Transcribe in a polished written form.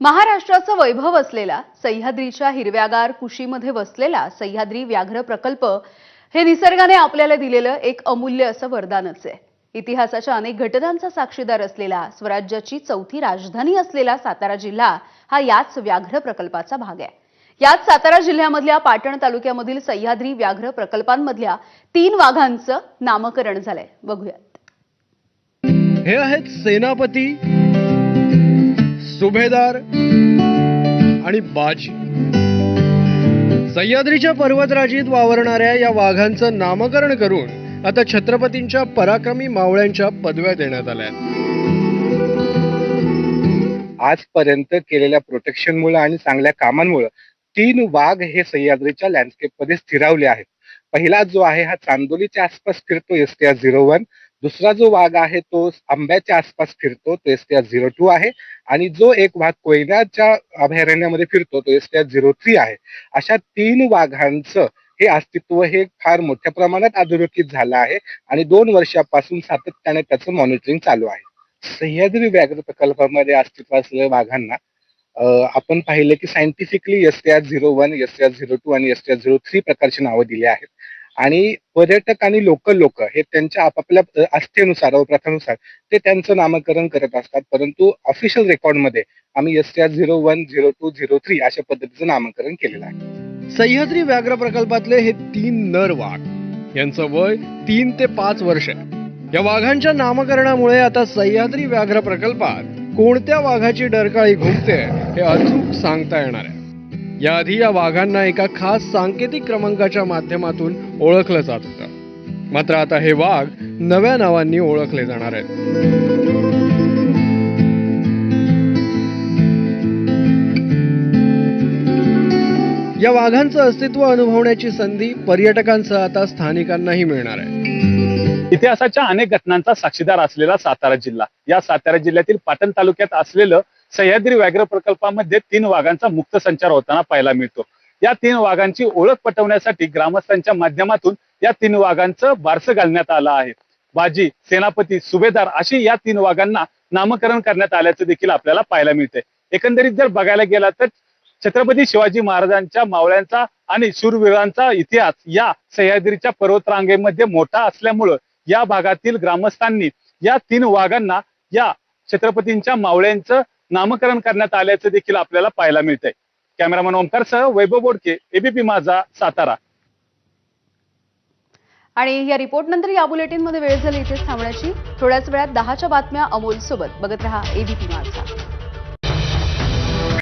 महाराष्ट्राचं वैभव असलेला सह्याद्रीच्या हिरव्यागार कुशीमध्ये वसलेला सह्याद्री व्याघ्र प्रकल्प हे निसर्गाने आपल्याला दिलेलं एक अमूल्य असं वरदानच आहे। इतिहासाच्या अनेक घटनांचा साक्षीदार असलेला, स्वराज्याची चौथी राजधानी असलेला सातारा जिल्हा हा याच व्याघ्र प्रकल्पाचा भाग आहे। याच सातारा जिल्ह्यामधल्या पाटण तालुक्यामधील सह्याद्री व्याघ्र प्रकल्पांमधल्या 3 वाघांचं नामकरण झालंय। बघूयात। हे आहेत सेनापती, सुभेदार आणि बाजी। सह्याद्रीच्या पर्वतराजीत वावरणाऱ्या या वाघांचं नामकरण करून आता छत्रपतींच्या पराक्रमी मावळ्यांच्या पदव्या देण्यात आल्या आहेत। आजपर्यंत केलेल्या प्रोटेक्शनमुळे आणि चांगल्या कामांमुळे 3 वाघ हे सह्याद्रीच्या लँडस्केपमध्ये स्थिरावले आहेत। पहिला जो आहे हा चांदोलीच्या आसपास फिरतो, STR 01। दुसरा जो वाघ आहे तो आंब्याच्या आसपास फिरतो, तो STR 02 आहे। आणि जो एक वाघ कोयनाच्या अभयारण्यामध्ये फिरतो तो STR 03 आहे। अशा 3 वाघांचं हे अस्तित्व हे फार मोठ्या प्रमाणात अधोरेखित झालं आहे आणि 2 वर्षापासून सातत्याने त्याचं मॉनिटरिंग चालू आहे। सह्याद्री व्याघ्र प्रकल्पामध्ये अस्तित्वात असलेल्या वाघांना आपण पाहिले की सायंटिफिकली STR 01, STR 02 आणि STR 03 प्रकारची नावं दिली आहेत। आणि पर्यटक आणि लोकल लोक हे त्यांच्या आपापल्या आस्थेनुसार व प्रथानुसार ते त्यांचं नामकरण करत असतात, परंतु ऑफिशियल रेकॉर्डमध्ये आम्ही STR 01, 02, 03 अशा पद्धतीचं नामकरण केलेलं आहे। सह्याद्री व्याघ्र प्रकल्पातले हे 3 नर वाघ यांचं वय 3 ते 5 वर्ष आहे। या वाघांच्या नामकरणामुळे आता सह्याद्री व्याघ्र प्रकल्पात कोणत्या वाघाची डरकाळी घुमते हे अचूक सांगता येणार आहे। याआधी या वाघांना एका खास सांकेतिक क्रमांकाच्या माध्यमातून ओळखलं जात होतं, मात्र आता हे वाघ नव्या नावांनी ओळखले जाणार आहेत। या वाघांचं अस्तित्व अनुभवण्याची संधी पर्यटकांसह आता स्थानिकांनाही मिळणार आहे। इतिहासाच्या अनेक घटनांचा साक्षीदार असलेला सातारा जिल्हा, या सातारा जिल्ह्यातील पाटण तालुक्यात असलेलं सह्याद्री व्याघ्र प्रकल्पामध्ये 3 वाघांचा मुक्त संचार होताना पाहायला मिळतो। या 3 वाघांची ओळख पटवण्यासाठी ग्रामस्थांच्या माध्यमातून या 3 वाघांचं बारसं घालण्यात आलं आहे। बाजी, सेनापती, सुभेदार अशी या 3 वाघांना नामकरण करण्यात आल्याचं देखील आपल्याला पाहायला मिळते। एकंदरीत जर बघायला गेला तर छत्रपती शिवाजी महाराजांच्या मावळ्यांचा आणि शूरवीरांचा इतिहास या सह्याद्रीच्या पर्वतरांगेमध्ये मोठा असल्यामुळं या भागातील ग्रामस्थांनी या 3 वाघांना या छत्रपतींच्या मावळ्यांचं नामकरण करण्यात आल्याचं देखील आपल्याला पाहायला मिळतंय। कॅमेरामन ओमकारसह वैभव बोडके, ABP माझा, सातारा। आणि या रिपोर्ट नंतर या बुलेटिन मध्ये वेळ झाली इथेच थांबण्याची। थोड्याच वेळात 10च्या बातम्या अमोल सोबत बघत रहा ABP माझा।